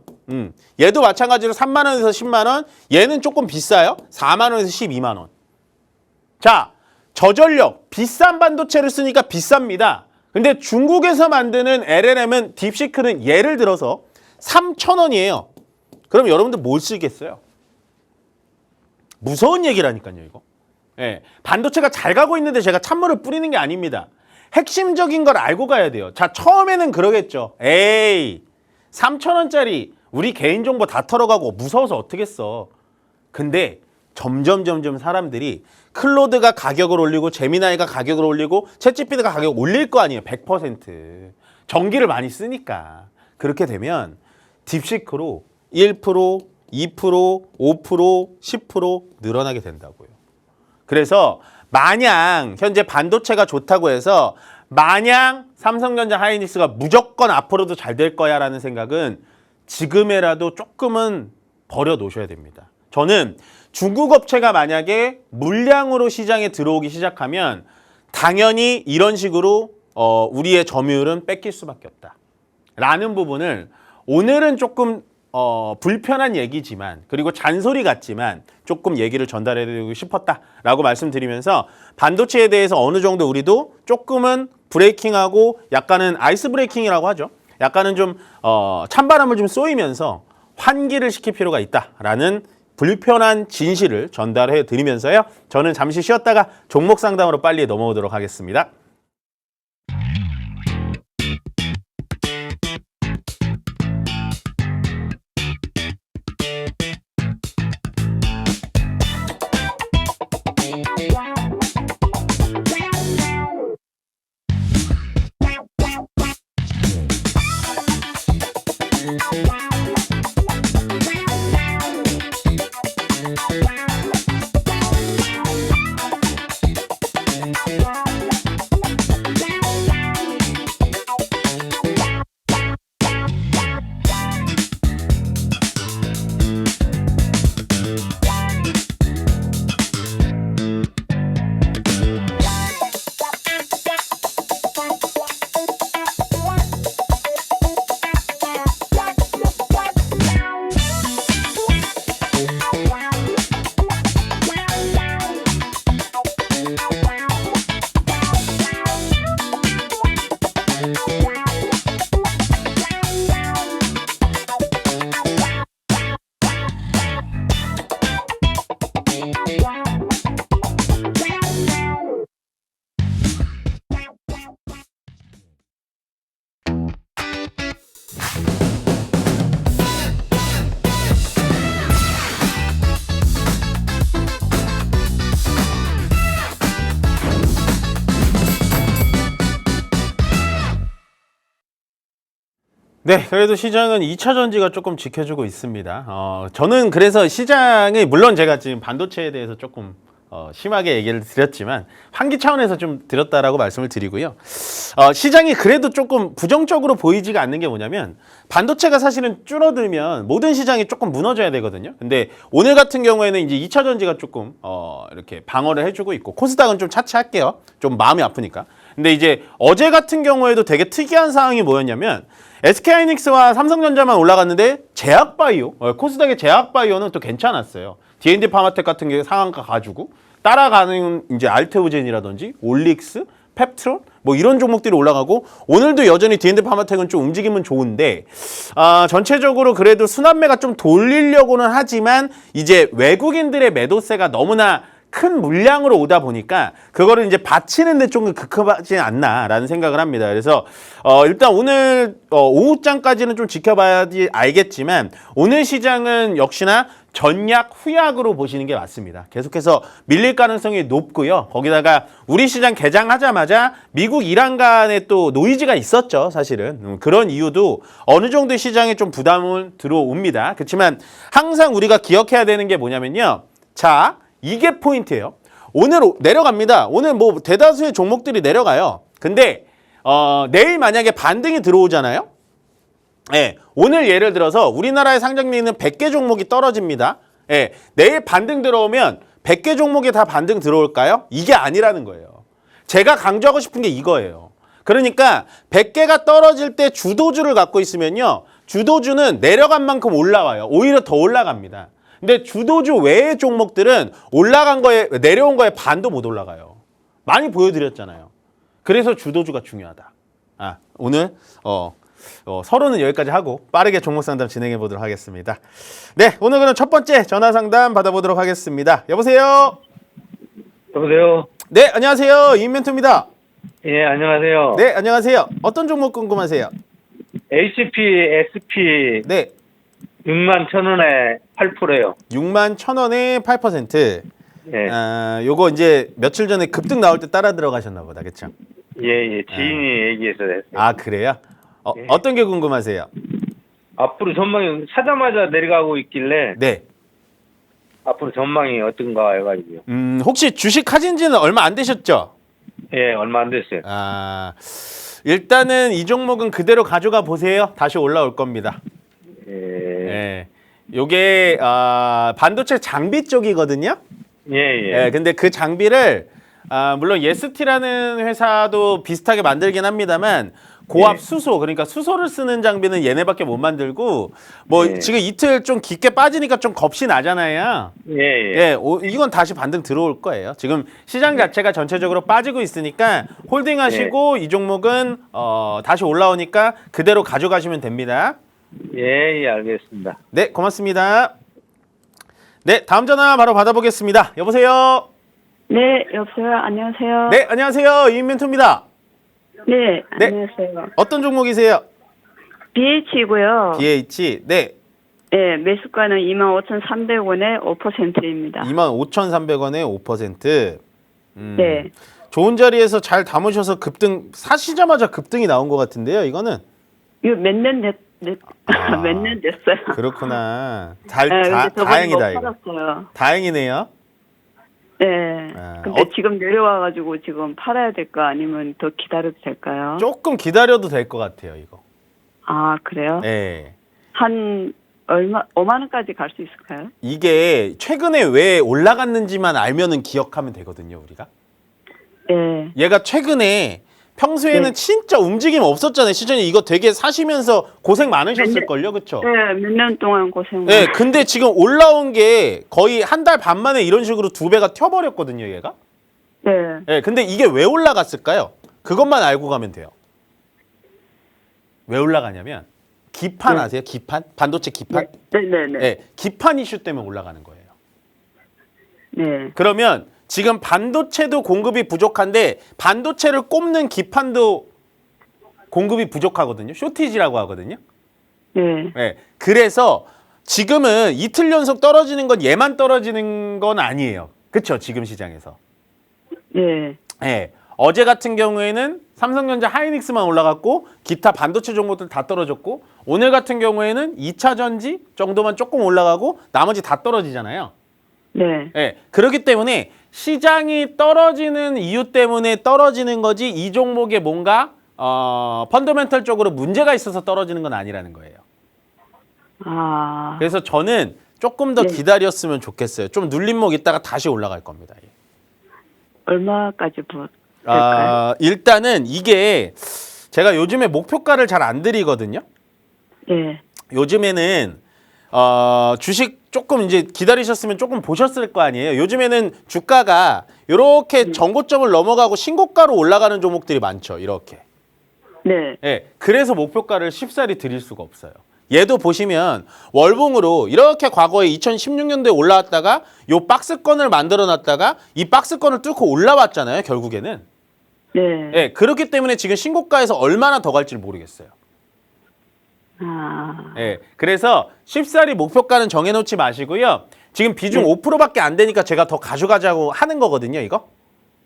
얘도 마찬가지로 3만 원에서 10만 원. 얘는 조금 비싸요. 4만 원에서 12만 원. 자, 저전력 비싼 반도체를 쓰니까 비쌉니다. 근데 중국에서 만드는 LLM은 딥시크는 예를 들어서 3,000원이에요. 그럼 여러분들 뭘 쓰겠어요? 무서운 얘기라니까요, 이거. 예, 반도체가 잘 가고 있는데 제가 찬물을 뿌리는 게 아닙니다. 핵심적인 걸 알고 가야 돼요. 자, 처음에는 그러겠죠. 3,000원짜리 우리 개인정보 다 털어가고 무서워서 어떻겠어. 근데 점점 사람들이 클로드가 가격을 올리고 제미나이가 가격을 올리고 챗GPT가 가격을 올릴 거 아니에요. 100%. 전기를 많이 쓰니까. 그렇게 되면 딥시크로 1%, 2%, 5%, 10% 늘어나게 된다고요. 그래서 마냥 현재 반도체가 좋다고 해서 마냥 삼성전자 하이닉스가 무조건 앞으로도 잘 될 거야 라는 생각은 지금에라도 조금은 버려놓으셔야 됩니다. 저는 중국 업체가 만약에 물량으로 시장에 들어오기 시작하면 당연히 이런 식으로 우리의 점유율은 뺏길 수밖에 없다 라는 부분을 오늘은 조금 불편한 얘기지만 그리고 잔소리 같지만 조금 얘기를 전달해드리고 싶었다라고 말씀드리면서 반도체에 대해서 어느 정도 우리도 조금은 브레이킹하고 약간은 아이스 브레이킹이라고 하죠. 약간은 좀 찬바람을 좀 쏘이면서 환기를 시킬 필요가 있다라는 불편한 진실을 전달해 드리면서요. 저는 잠시 쉬었다가 종목 상담으로 빨리 넘어오도록 하겠습니다. 네, 그래도 시장은 2차 전지가 조금 지켜주고 있습니다. 저는 그래서 시장이 물론 제가 지금 반도체에 대해서 조금 심하게 얘기를 드렸지만 환기 차원에서 좀 드렸다라고 말씀을 드리고요. 시장이 그래도 조금 부정적으로 보이지가 않는 게 뭐냐면 반도체가 사실은 줄어들면 모든 시장이 조금 무너져야 되거든요. 근데 오늘 같은 경우에는 이제 2차 전지가 조금 이렇게 방어를 해주고 있고 코스닥은 좀 차치할게요. 좀 마음이 아프니까. 근데 이제 어제 같은 경우에도 되게 특이한 상황이 뭐였냐면 SK하이닉스와 삼성전자만 올라갔는데 제약바이오, 코스닥의 제약바이오는 또 괜찮았어요. D&D 파마텍 같은 게 상한가 가지고 따라가는 이제 알테오젠이라든지 올릭스, 펩트론 뭐 이런 종목들이 올라가고 오늘도 여전히 D&D 파마텍은 좀 움직임은 좋은데 전체적으로 그래도 순환매가 좀 돌리려고는 하지만 이제 외국인들의 매도세가 너무나 큰 물량으로 오다 보니까 그거를 이제 받치는데 좀 급하지 않나라는 생각을 합니다. 그래서 일단 오늘 오후장까지는 좀 지켜봐야지 알겠지만 오늘 시장은 역시나 전약 후약으로 보시는 게 맞습니다. 계속해서 밀릴 가능성이 높고요. 거기다가 우리 시장 개장하자마자 미국 이란 간에 또 노이즈가 있었죠. 사실은 그런 이유도 어느 정도 시장에 좀 부담은 들어옵니다. 그렇지만 항상 우리가 기억해야 되는 게 뭐냐면요. 자, 이게 포인트예요. 오늘 내려갑니다. 오늘 뭐 대다수의 종목들이 내려가요. 근데 내일 만약에 반등이 들어오잖아요. 네, 오늘 예를 들어서 우리나라에 상장돼 있는 100개 종목이 떨어집니다. 네, 내일 반등 들어오면 100개 종목이 다 반등 들어올까요? 이게 아니라는 거예요. 제가 강조하고 싶은 게 이거예요. 그러니까 100개가 떨어질 때 주도주를 갖고 있으면요. 주도주는 내려간 만큼 올라와요. 오히려 더 올라갑니다. 근데 주도주 외의 종목들은 올라간 거에 내려온 거에 반도 못 올라가요. 많이 보여드렸잖아요. 그래서 주도주가 중요하다. 오늘 서론은 여기까지 하고 빠르게 종목 상담 진행해 보도록 하겠습니다. 네, 오늘 그럼 첫 번째 전화 상담 받아보도록 하겠습니다. 여보세요. 여보세요. 네, 안녕하세요. 이인멘토입니다. 예, 안녕하세요. 네, 안녕하세요. 어떤 종목 궁금하세요? HP, SP 네, 61,000원에 8%예요. 61,000원에 8%. 예. 요거 이제 며칠 전에 급등 나올 때 따라 들어가셨나 보다. 그렇죠? 예, 지인이 얘기해서 했어요. 그래요? 예. 어떤 게 궁금하세요? 앞으로 전망이 사자마자 내려가고 있길래 네. 앞으로 전망이 어떤가 해가지고요. 혹시 주식 하신 지는 얼마 안 되셨죠? 예, 얼마 안 됐어요. 일단은 이 종목은 그대로 가져가 보세요. 다시 올라올 겁니다. 예. 요게 반도체 장비 쪽이거든요. 예. 근데 그 장비를 물론 예스티라는 회사도 비슷하게 만들긴 합니다만 고압 수소, 그러니까 수소를 쓰는 장비는 얘네밖에 못 만들고 지금 이틀 좀 깊게 빠지니까 좀 겁이 나잖아요. 이건 다시 반등 들어올 거예요. 지금 시장 자체가 전체적으로 빠지고 있으니까 홀딩하시고 이 종목은 다시 올라오니까 그대로 가져가시면 됩니다. 예, 알겠습니다. 네, 고맙습니다. 네, 다음 전화 바로 받아보겠습니다. 여보세요. 네, 여보세요. 안녕하세요. 네, 안녕하세요. 이인 멘토입니다. 네, 네. 안녕하세요. 어떤 종목이세요? BH이고요. BH. 네, 네, 매수가는 25,300원에 5%입니다. 25,300원에 5%. 네. 좋은 자리에서 잘 담으셔서 급등, 사시자마자 급등이 나온 것 같은데요, 이거는? 이거 몇 년 아. 몇 년 됐어요. 그렇구나. 네, 근데 저번에 다행이다, 못 이거. 팔았어요. 다행이네요. 네. 아, 근데 지금 내려와가지고 지금 팔아야 될까 아니면 더 기다려도 될까요? 조금 기다려도 될 것 같아요, 이거. 아, 그래요? 네. 한 얼마 5만 원까지 갈 수 있을까요? 이게 최근에 왜 올라갔는지만 알면은 기억하면 되거든요, 우리가. 네. 얘가 최근에 평소에는 네. 진짜 움직임 없었잖아요. 시장님 이거 되게 사시면서 고생 많으셨을걸요, 그렇죠? 네, 몇 년 동안 고생. 네, 근데 지금 올라온 게 거의 한 달 반 만에 이런 식으로 2배가 튀어버렸거든요, 얘가. 네. 네, 근데 이게 왜 올라갔을까요? 그것만 알고 가면 돼요. 왜 올라가냐면 기판 네. 아세요? 기판? 반도체 기판? 네, 네, 네. 네, 기판 이슈 때문에 올라가는 거예요. 네. 그러면 지금 반도체도 공급이 부족한데 반도체를 꼽는 기판도 공급이 부족하거든요. 쇼티지라고 하거든요. 네. 네, 그래서 지금은 이틀 연속 떨어지는 건 얘만 떨어지는 건 아니에요. 그렇죠? 지금 시장에서. 네. 네, 어제 같은 경우에는 삼성전자 하이닉스만 올라갔고 기타 반도체 종목들 다 떨어졌고 오늘 같은 경우에는 2차 전지 정도만 조금 올라가고 나머지 다 떨어지잖아요. 네. 네, 그렇기 때문에 시장이 떨어지는 이유 때문에 떨어지는 거지 이 종목에 뭔가 펀더멘털적으로 문제가 있어서 떨어지는 건 아니라는 거예요. 아. 그래서 저는 조금 더 네. 기다렸으면 좋겠어요. 좀 눌림목 있다가 다시 올라갈 겁니다. 얼마까지 될까요? 일단은 이게 제가 요즘에 목표가를 잘 안 드리거든요. 네. 요즘에는 주식 조금 이제 기다리셨으면 조금 보셨을 거 아니에요. 요즘에는 주가가 이렇게 전고점을 넘어가고 신고가로 올라가는 종목들이 많죠. 이렇게. 네. 네, 그래서 목표가를 쉽사리 드릴 수가 없어요. 얘도 보시면 월봉으로 이렇게 과거에 2016년도에 올라왔다가 요 박스권을 만들어 놨다가 이 박스권을 뚫고 올라왔잖아요. 결국에는. 네. 네, 그렇기 때문에 지금 신고가에서 얼마나 더 갈지 모르겠어요. 아. 네, 그래서 쉽사리 목표가는 정해놓지 마시고요. 지금 비중 네. 5%밖에 안 되니까 제가 더 가져가자고 하는 거거든요. 이거.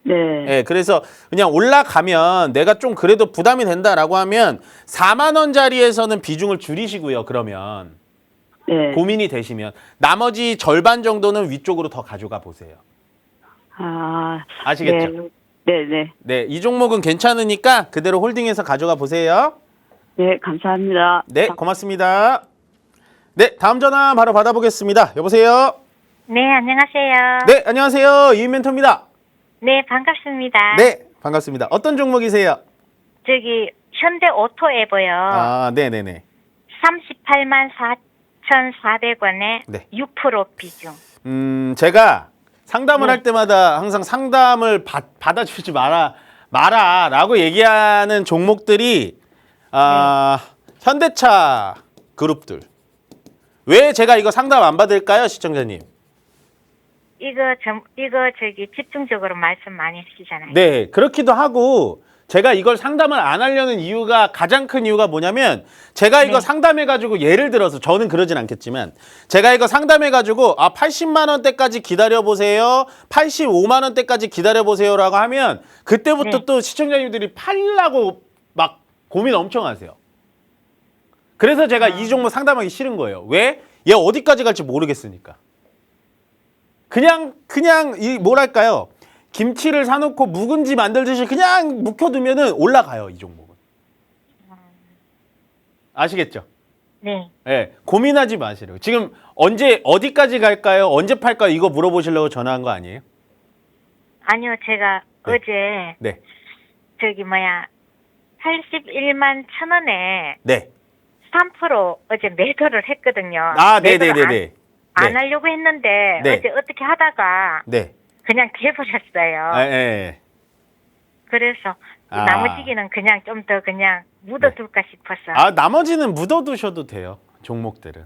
네. 네, 그래서 그냥 올라가면 내가 좀 그래도 부담이 된다라고 하면 4만 원짜리에서는 비중을 줄이시고요. 그러면 네. 고민이 되시면 나머지 절반 정도는 위쪽으로 더 가져가 보세요. 아. 아시겠죠? 네. 네. 네, 이 종목은 괜찮으니까 그대로 홀딩해서 가져가 보세요. 네, 감사합니다. 네, 고맙습니다. 네, 다음 전화 바로 받아보겠습니다. 여보세요? 네, 안녕하세요. 네, 안녕하세요. 이인 멘토입니다. 네, 반갑습니다. 네, 반갑습니다. 어떤 종목이세요? 저기 현대 오토에버요. 아, 네네네. 38만 4,400원에 네. 6% 비중. 제가 상담을 네. 할 때마다 항상 상담을 받아주지 마라라고 얘기하는 종목들이 현대차 그룹들. 왜 제가 이거 상담 안 받을까요, 시청자님? 이거 저기 집중적으로 말씀 많이 하시잖아요. 네, 그렇기도 하고 제가 이걸 상담을 안 하려는 이유가 가장 큰 이유가 뭐냐면 제가 이거 네. 상담해가지고 예를 들어서 저는 그러진 않겠지만 제가 이거 상담해가지고 80만 원대까지 기다려보세요. 85만 원대까지 기다려보세요라고 하면 그때부터 네. 또 시청자님들이 팔려고 막 고민 엄청 하세요. 그래서 제가 이 종목 상담하기 싫은 거예요. 왜? 얘 어디까지 갈지 모르겠으니까. 그냥 이 뭐랄까요? 김치를 사놓고 묵은지 만들듯이 그냥 묵혀두면은 올라가요, 이 종목은. 아시겠죠? 네. 네, 고민하지 마시라고. 지금 어디까지 갈까요? 언제 팔까요? 이거 물어보시려고 전화한 거 아니에요? 아니요, 제가 네. 어제 네, 저기 81만 1,000원에 네. 3% 어제 매도를 했거든요. 아, 매도를 네네네네. 안 하려고 했는데 네. 어제 어떻게 하다가 네. 그냥 돼버렸어요. 예. 그래서 아. 나머지기는 그냥 좀 더 그냥 묻어둘까 싶어서. 나머지는 묻어두셔도 돼요, 종목들은.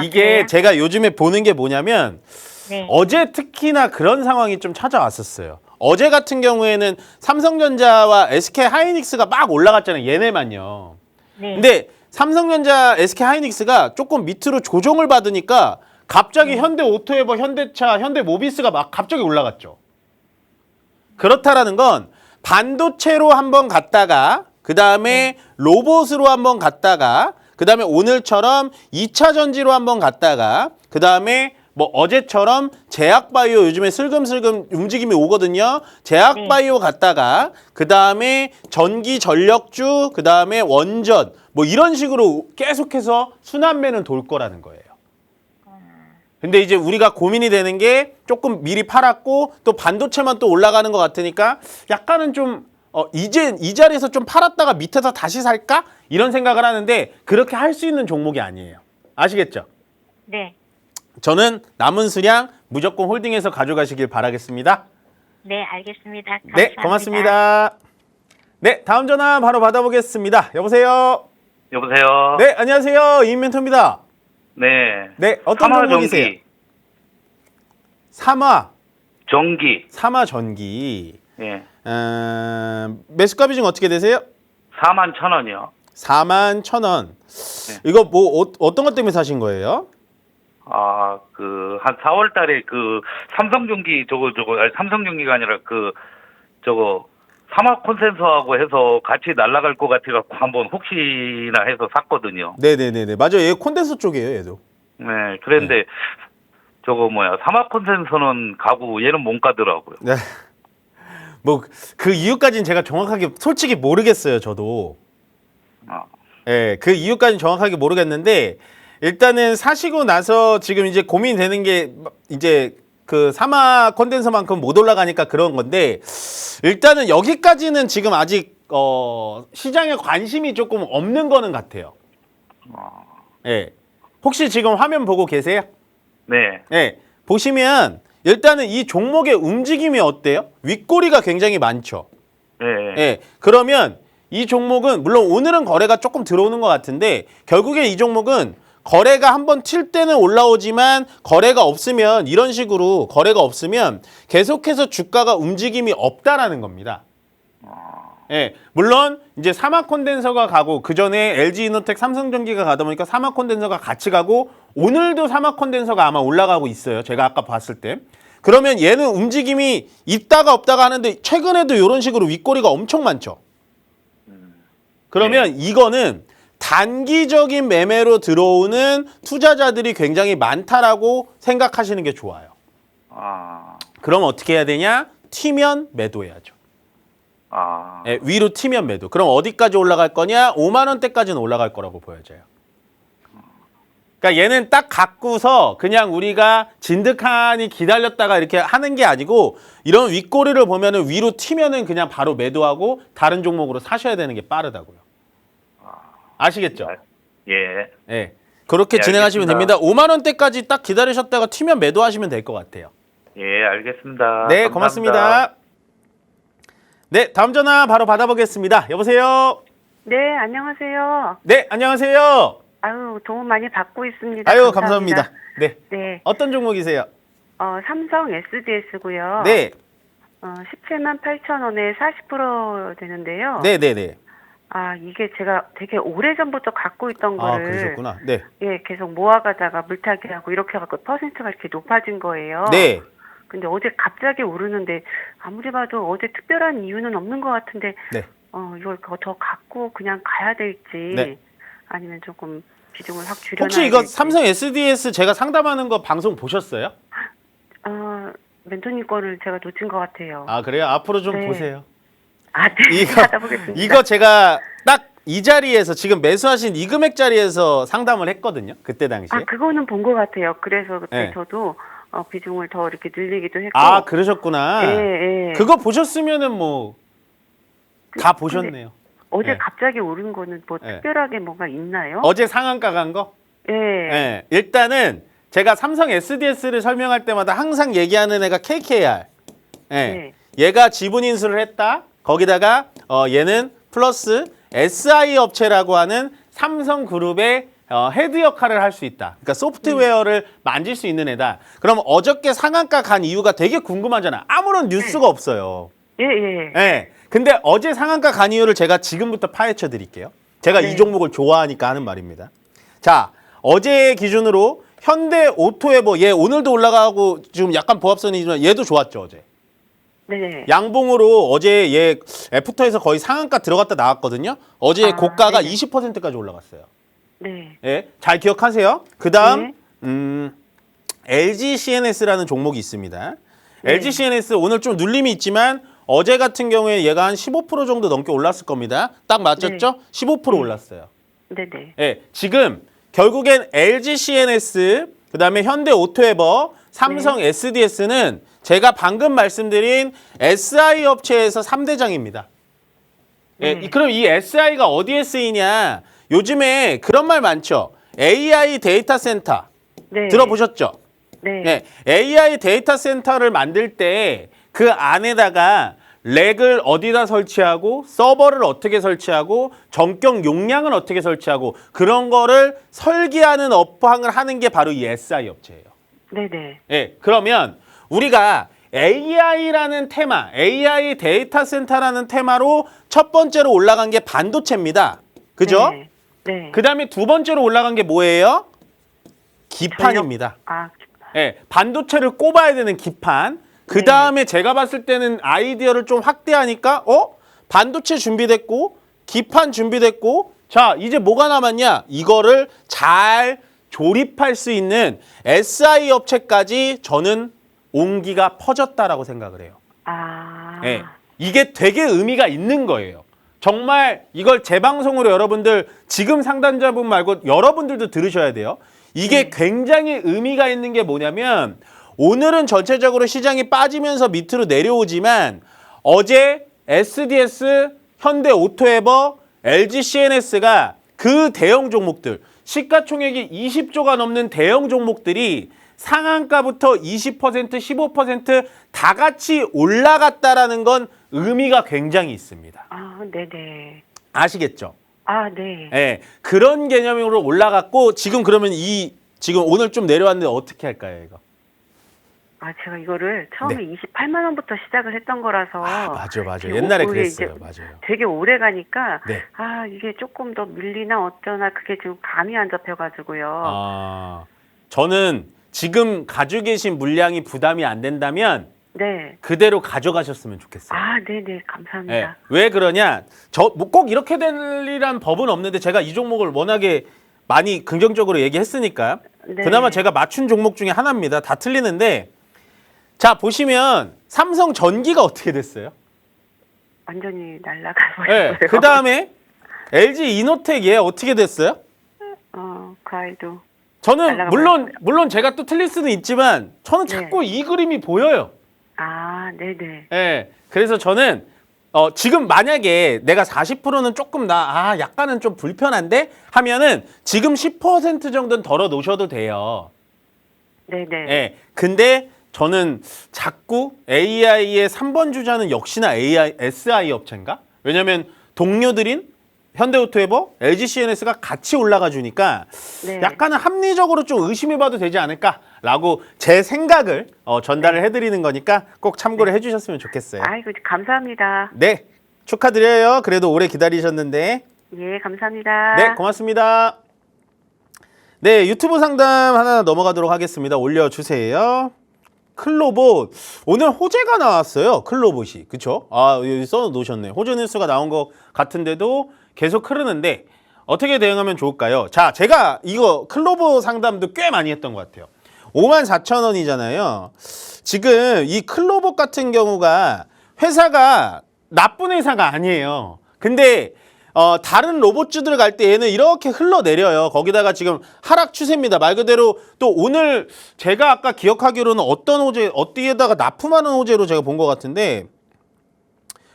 이게 그래요? 제가 요즘에 보는 게 뭐냐면 네. 어제 특히나 그런 상황이 좀 찾아왔었어요. 어제 같은 경우에는 삼성전자와 SK 하이닉스가 막 올라갔잖아요. 얘네만요. 네. 근데 삼성전자, SK 하이닉스가 조금 밑으로 조정을 받으니까 갑자기 현대오토에버, 현대차, 현대모비스가 막 갑자기 올라갔죠. 그렇다라는 건 반도체로 한번 갔다가 그 다음에 로봇으로 한번 갔다가 그 다음에 오늘처럼 2차 전지로 한번 갔다가 그 다음에 뭐 어제처럼 제약바이오 요즘에 슬금슬금 움직임이 오거든요. 제약바이오 갔다가 그 다음에 전기 전력주 그 다음에 원전 뭐 이런 식으로 계속해서 순환매는 돌 거라는 거예요. 근데 이제 우리가 고민이 되는 게 조금 미리 팔았고 또 반도체만 또 올라가는 것 같으니까 약간은 좀 이제 이 자리에서 좀 팔았다가 밑에서 다시 살까? 이런 생각을 하는데 그렇게 할 수 있는 종목이 아니에요. 아시겠죠? 네. 저는 남은 수량 무조건 홀딩해서 가져가시길 바라겠습니다. 네, 알겠습니다. 감사합니다. 네, 고맙습니다. 네, 다음 전화 바로 받아보겠습니다. 여보세요? 여보세요? 네, 안녕하세요. 이인멘토입니다. 네. 네, 어떤 종목이세요? 전기. 삼화전기. 예. 매수값이 지금 어떻게 되세요? 41,000원이요. 41,000원. 네. 이거 뭐 어떤 것 때문에 사신 거예요? 아, 한 4월 달에 삼성전기 아니, 삼성전기가 아니라 삼화 콘센서하고 해서 같이 날아갈 것 같아갖고 한번 혹시나 해서 샀거든요. 네네네네. 맞아요. 얘 콘덴서 쪽이에요, 얘도. 네, 그런데 삼화 콘센서는 가고 얘는 못 가더라고요. 네. 뭐 그 이유까지는 제가 정확하게 솔직히 모르겠어요, 저도. 아, 예, 그 이유까지는 정확하게 모르겠는데 일단은 사시고 나서 지금 이제 고민되는 게 이제 그 삼화 콘덴서만큼 못 올라가니까 그런 건데 일단은 여기까지는 지금 아직 시장에 관심이 조금 없는 거는 같아요. 예. 혹시 지금 화면 보고 계세요? 네. 예. 보시면 일단은 이 종목의 움직임이 어때요? 윗꼬리가 굉장히 많죠. 네. 예. 그러면 이 종목은 물론 오늘은 거래가 조금 들어오는 것 같은데 결국에 이 종목은 거래가 한번 튈 때는 올라오지만 거래가 없으면 이런 식으로 거래가 없으면 계속해서 주가가 움직임이 없다라는 겁니다. 예, 물론 이제 삼화 콘덴서가 가고 그 전에 LG이노텍, 삼성전기가 가다 보니까 삼화 콘덴서가 같이 가고 오늘도 삼화 콘덴서가 아마 올라가고 있어요. 제가 아까 봤을 때. 그러면 얘는 움직임이 있다가 없다가 하는데 최근에도 이런 식으로 윗꼬리가 엄청 많죠. 그러면 이거는 단기적인 매매로 들어오는 투자자들이 굉장히 많다라고 생각하시는 게 좋아요. 아, 그럼 어떻게 해야 되냐? 튀면 매도해야죠. 아, 예, 위로 튀면 매도. 그럼 어디까지 올라갈 거냐? 5만 원대까지는 올라갈 거라고 보여져요. 그러니까 얘는 딱 갖고서 그냥 우리가 진득하니 기다렸다가 이렇게 하는 게 아니고 이런 윗꼬리를 보면은 위로 튀면은 그냥 바로 매도하고 다른 종목으로 사셔야 되는 게 빠르다고요. 아시겠죠? 예. 예. 그렇게 예, 진행하시면 알겠습니다. 됩니다. 5만 원대까지 딱 기다리셨다가 튀면 매도하시면 될 것 같아요. 예, 알겠습니다. 네, 감사합니다. 고맙습니다. 네, 다음 전화 바로 받아보겠습니다. 여보세요? 네, 안녕하세요. 네, 안녕하세요. 아유, 도움 많이 받고 있습니다. 아유, 감사합니다. 네. 네, 어떤 종목이세요? 삼성 SDS고요. 네. 17만 8천 원에 40% 되는데요. 네, 네, 네. 아, 이게 제가 되게 오래전부터 갖고 있던 아, 거를 그러셨구나. 네. 예, 계속 모아가다가 물타기 하고 이렇게 해갖고 퍼센트가 이렇게 높아진 거예요. 네. 근데 어제 갑자기 오르는데 아무리 봐도 어제 특별한 이유는 없는 것 같은데 네. 이걸 더 갖고 그냥 가야 될지 네. 아니면 조금 비중을 확 줄여놔야 혹시 이거 될지. 삼성 SDS 제가 상담하는 거 방송 보셨어요? 멘토님 거를 제가 놓친 것 같아요. 아, 그래요? 앞으로 좀 네. 보세요. 아, 네. 이거 받아보겠습니다. 이거 제가 딱 이 자리에서 지금 매수하신 이 금액 자리에서 상담을 했거든요. 그때 당시에. 그거는 본 것 같아요. 그래서 그때 네. 저도 비중을 더 이렇게 늘리기도 했고. 아, 그러셨구나. 예, 예. 그거 보셨으면은 뭐 다 보셨네요. 어제 네. 갑자기 오른 거는 뭐 네. 특별하게 뭐가 있나요? 어제 상한가 간 거? 예. 네. 일단은 제가 삼성 SDS를 설명할 때마다 항상 얘기하는 애가 KKR. 네. 얘가 지분 인수를 했다. 거기다가 얘는 플러스 SI 업체라고 하는 삼성그룹의 헤드 역할을 할 수 있다. 그러니까 소프트웨어를 만질 수 있는 애다. 그럼 어저께 상한가 간 이유가 되게 궁금하잖아. 아무런 뉴스가 없어요. 예, 예. 네. 근데 어제 상한가 간 이유를 제가 지금부터 파헤쳐 드릴게요. 제가 이 종목을 좋아하니까 하는 말입니다. 자, 어제 기준으로 현대 오토에버 얘 오늘도 올라가고 지금 약간 보합선이지만 얘도 좋았죠, 어제. 네. 양봉으로 어제 얘 애프터에서 거의 상한가 들어갔다 나왔거든요. 어제 아, 고가가 네네. 20%까지 올라갔어요. 네. 예, 잘 기억하세요. 그다음 네. LG CNS라는 종목이 있습니다. 네. LG CNS 오늘 좀 눌림이 있지만 어제 같은 경우에 얘가 한 15% 정도 넘게 올랐을 겁니다. 딱 맞췄죠? 15% 올랐어요. 네네. 예, 지금 결국엔 LG CNS, 그다음에 현대 오토에버, 삼성 SDS는 제가 방금 말씀드린 SI 업체에서 3대장입니다. 예, 네. 그럼 이 SI가 어디에 쓰이냐? 요즘에 그런 말 많죠. AI 데이터 센터 네. 들어보셨죠? 네. 네, AI 데이터 센터를 만들 때 그 안에다가 렉을 어디다 설치하고 서버를 어떻게 설치하고 전격 용량을 어떻게 설치하고 그런 거를 설계하는 업황을 하는 게 바로 이 SI 업체예요. 네네. 예, 그러면 우리가 AI라는 테마, AI 데이터 센터라는 테마로 첫 번째로 올라간 게 반도체입니다. 그죠? 네. 네. 그 다음에 두 번째로 올라간 게 뭐예요? 기판입니다. 아, 예, 반도체를 꼽아야 되는 기판. 그 다음에 제가 봤을 때는 아이디어를 좀 확대하니까, 반도체 준비됐고, 기판 준비됐고, 자, 이제 뭐가 남았냐? 이거를 잘 조립할 수 있는 SI 업체까지 저는 온기가 퍼졌다라고 생각을 해요. 아. 예, 이게 되게 의미가 있는 거예요. 정말 이걸 재방송으로 여러분들 지금 상담자분 말고 여러분들도 들으셔야 돼요. 이게 굉장히 의미가 있는 게 뭐냐면 오늘은 전체적으로 시장이 빠지면서 밑으로 내려오지만 어제 SDS, 현대 오토에버, LG CNS가 그 대형 종목들 시가총액이 20조가 넘는 대형 종목들이 상한가부터 20%, 15%다 같이 올라갔다라는 건 의미가 굉장히 있습니다. 아, 네네. 아시겠죠? 아, 네. 예, 그런 개념으로 올라갔고 지금 그러면 지금 오늘 좀 내려왔는데 어떻게 할까요, 이거? 아, 제가 이거를 처음에 28만 원부터 시작을 했던 거라서. 맞아. 지금 옛날에 올해 그랬어요. 이제 맞아요. 되게 오래 가니까 네. 아, 이게 조금 더 밀리나 어쩌나 그게 지금 감이 안 잡혀가지고요. 저는 지금 가지고 계신 물량이 부담이 안 된다면 네. 그대로 가져가셨으면 좋겠어요. 아, 네네. 감사합니다. 예, 왜 그러냐? 뭐 꼭 이렇게 되리란 법은 없는데 제가 이 종목을 워낙에 많이 긍정적으로 얘기했으니까 네. 그나마 제가 맞춘 종목 중에 하나입니다. 다 틀리는데 자 보시면 삼성 전기가 어떻게 됐어요? 완전히 날아가 예, 버렸어요. 그 다음에 LG 이노텍 얘 어떻게 됐어요? 그 아이도. 저는 날아가 물론 제가 또 틀릴 수는 있지만 저는 자꾸 이 그림이 보여요. 아, 네네. 예. 그래서 저는 지금 만약에 내가 40%는 조금 약간은 좀 불편한데 하면은 지금 10% 정도는 덜어 놓으셔도 돼요. 네네. 예. 근데 저는 자꾸 AI의 3번 주자는 역시나 SI 업체인가? 왜냐면 동료들인 현대오토에버, LG CNS가 같이 올라가 주니까 네. 약간은 합리적으로 좀 의심해봐도 되지 않을까라고 제 생각을 전달을 해드리는 거니까 꼭 참고를 해주셨으면 좋겠어요. 아이고, 감사합니다. 네, 축하드려요. 그래도 오래 기다리셨는데. 예, 감사합니다. 네, 고맙습니다. 네, 유튜브 상담 하나 넘어가도록 하겠습니다. 올려주세요. 클로봇, 오늘 호재가 나왔어요. 클로봇이, 그쵸? 여기 써놓으셨네. 호재 뉴스가 나온 것 같은데도 계속 흐르는데 어떻게 대응하면 좋을까요? 자, 제가 이거 클로봇 상담도 꽤 많이 했던 것 같아요. 54,000원이잖아요. 지금 이 클로봇 같은 경우가 회사가 나쁜 회사가 아니에요. 근데 다른 로봇주들 갈 때 얘는 이렇게 흘러내려요. 거기다가 지금 하락 추세입니다. 말 그대로 또 오늘 제가 아까 기억하기로는 어떤 호재, 어디에다가 납품하는 호재로 제가 본 것 같은데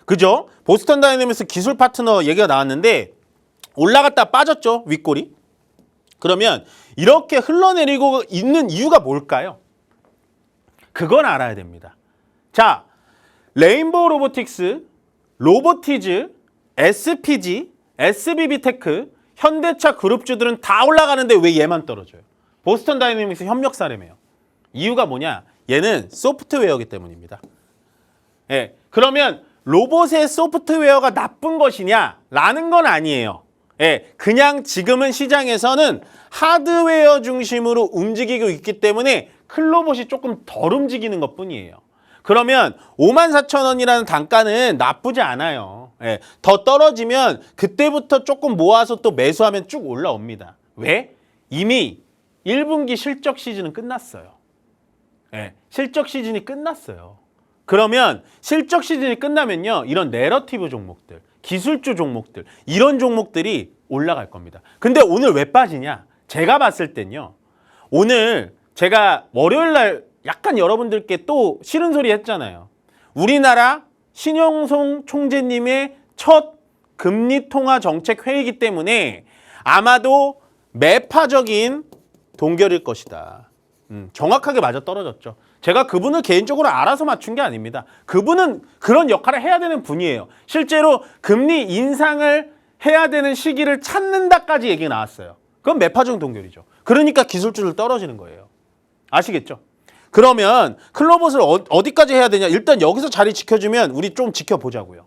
그죠? 보스턴 다이내믹스 기술 파트너 얘기가 나왔는데 올라갔다 빠졌죠, 윗골이. 그러면 이렇게 흘러내리고 있는 이유가 뭘까요? 그건 알아야 됩니다. 자, 레인보우 로보틱스, 로보티즈, SPG, SBB테크, 현대차 그룹주들은 다 올라가는데 왜 얘만 떨어져요? 보스턴 다이내믹스 협력 사례매요. 이유가 뭐냐? 얘는 소프트웨어이기 때문입니다. 예, 그러면 로봇의 소프트웨어가 나쁜 것이냐? 라는 건 아니에요. 예, 그냥 지금은 시장에서는 하드웨어 중심으로 움직이고 있기 때문에 클로봇이 조금 덜 움직이는 것뿐이에요. 그러면 54,000원이라는 단가는 나쁘지 않아요. 예, 더 떨어지면 그때부터 조금 모아서 또 매수하면 쭉 올라옵니다. 왜? 이미 1분기 실적 시즌은 끝났어요. 예, 실적 시즌이 끝났어요. 그러면 실적 시즌이 끝나면요, 이런 내러티브 종목들, 기술주 종목들, 이런 종목들이 올라갈 겁니다. 근데 오늘 왜 빠지냐? 제가 봤을 땐요, 오늘 제가 월요일 날 약간 여러분들께 또 싫은 소리 했잖아요. 우리나라 신영송 총재님의 첫 금리 통화 정책 회의이기 때문에 아마도 매파적인 동결일 것이다. 정확하게 맞아 떨어졌죠. 제가 그분을 개인적으로 알아서 맞춘 게 아닙니다. 그분은 그런 역할을 해야 되는 분이에요. 실제로 금리 인상을 해야 되는 시기를 찾는다까지 얘기가 나왔어요. 그건 매파적 동결이죠. 그러니까 기술주를 떨어지는 거예요. 아시겠죠? 그러면 클로봇을 어디까지 해야 되냐? 일단 여기서 자리 지켜주면 우리 좀 지켜보자고요.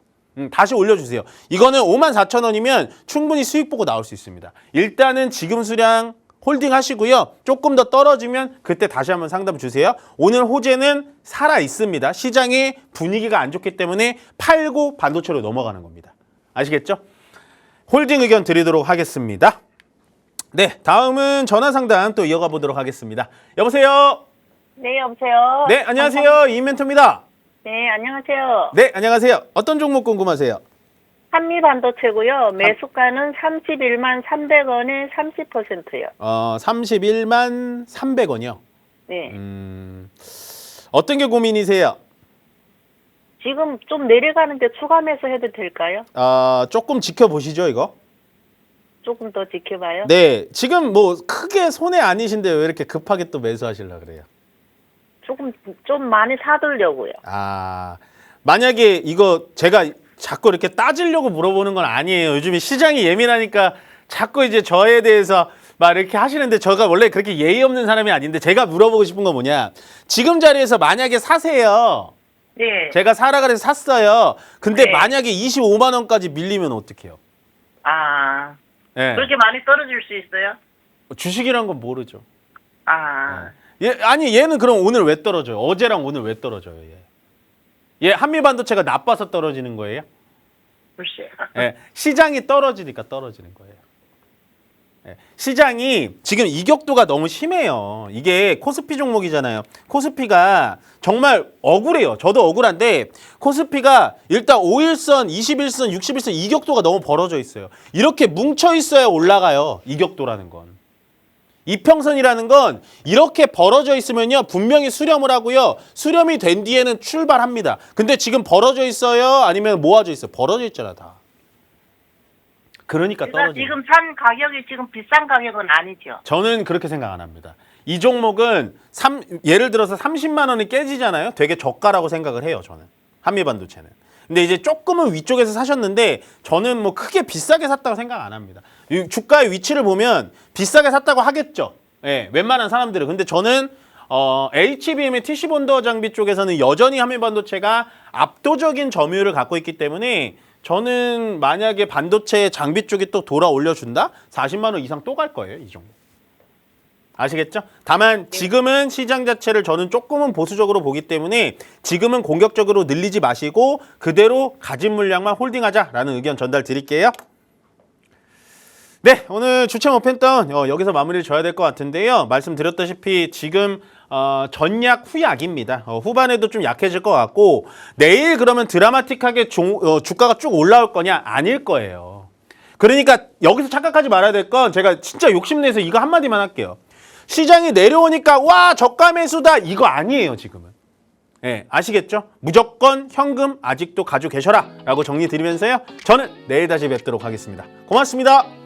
다시 올려주세요. 이거는 54,000원이면 충분히 수익 보고 나올 수 있습니다. 일단은 지금 수량 홀딩 하시고요. 조금 더 떨어지면 그때 다시 한번 상담 주세요. 오늘 호재는 살아 있습니다. 시장의 분위기가 안 좋기 때문에 팔고 반도체로 넘어가는 겁니다. 아시겠죠? 홀딩 의견 드리도록 하겠습니다. 네, 다음은 전화 상담 또 이어가 보도록 하겠습니다. 여보세요? 네, 여보세요. 네, 안녕하세요. 이인멘토입니다. 네, 안녕하세요. 네, 안녕하세요. 어떤 종목 궁금하세요? 한미반도체고요. 매수가는 31만 300원에 30%요. 31만 300원이요. 네. 어떤 게 고민이세요? 지금 좀 내려가는데 추가 매수 해도 될까요? 조금 지켜보시죠, 이거. 조금 더 지켜봐요. 네, 지금 뭐 크게 손해 아니신데 왜 이렇게 급하게 또 매수하시려고 그래요? 조금 좀 많이 사두려고요. 만약에 이거 제가 자꾸 이렇게 따지려고 물어보는 건 아니에요. 요즘에 시장이 예민하니까 자꾸 이제 저에 대해서 막 이렇게 하시는데 제가 원래 그렇게 예의 없는 사람이 아닌데 제가 물어보고 싶은 건 뭐냐. 지금 자리에서 만약에 사세요. 네. 제가 사라 그래서 샀어요. 근데 네. 만약에 25만 원까지 밀리면 어떡해요? 네. 그렇게 많이 떨어질 수 있어요? 주식이란 건 모르죠. 네. 얘는 그럼 오늘 왜 떨어져요? 어제랑 오늘 왜 떨어져요? 얘 한미반도체가 나빠서 떨어지는 거예요? 글쎄. 예, 시장이 떨어지니까 떨어지는 거예요. 예, 시장이 지금 이격도가 너무 심해요. 이게 코스피 종목이잖아요. 코스피가 정말 억울해요. 저도 억울한데 코스피가 일단 5일선, 21선, 61선 이격도가 너무 벌어져 있어요. 이렇게 뭉쳐 있어야 올라가요. 이격도라는 건. 이평선이라는 건 이렇게 벌어져 있으면요 분명히 수렴을 하고요 수렴이 된 뒤에는 출발합니다. 근데 지금 벌어져 있어요? 아니면 모아져 있어요? 벌어져 있잖아 다. 그러니까 떨어지는. 지금 산 가격이 지금 비싼 가격은 아니죠? 저는 그렇게 생각 안 합니다. 이 종목은 예를 들어서 30만 원이 깨지잖아요. 되게 저가라고 생각을 해요. 저는 한미반도체는. 근데 이제 조금은 위쪽에서 사셨는데 저는 뭐 크게 비싸게 샀다고 생각 안 합니다. 이 주가의 위치를 보면 비싸게 샀다고 하겠죠. 예, 웬만한 사람들은. 근데 저는 HBM의 TC본더 장비 쪽에서는 여전히 한미반도체가 압도적인 점유율을 갖고 있기 때문에 저는 만약에 반도체 장비 쪽이 또 돌아 올려준다? 40만 원 이상 또 갈 거예요. 이 종목. 아시겠죠? 다만 지금은 시장 자체를 저는 조금은 보수적으로 보기 때문에 지금은 공격적으로 늘리지 마시고 그대로 가진 물량만 홀딩하자라는 의견 전달 드릴게요. 네, 오늘 주책 오펜다운 여기서 마무리를 줘야 될 것 같은데요. 말씀드렸다시피 지금 전약 후약입니다. 후반에도 좀 약해질 것 같고 내일 그러면 드라마틱하게 주가가 쭉 올라올 거냐? 아닐 거예요. 그러니까 여기서 착각하지 말아야 될 건 제가 진짜 욕심내서 이거 한마디만 할게요. 시장이 내려오니까 와 저가 매수다 이거 아니에요 지금은. 예, 아시겠죠? 무조건 현금 아직도 가지고 계셔라 라고 정리 드리면서요. 저는 내일 다시 뵙도록 하겠습니다. 고맙습니다.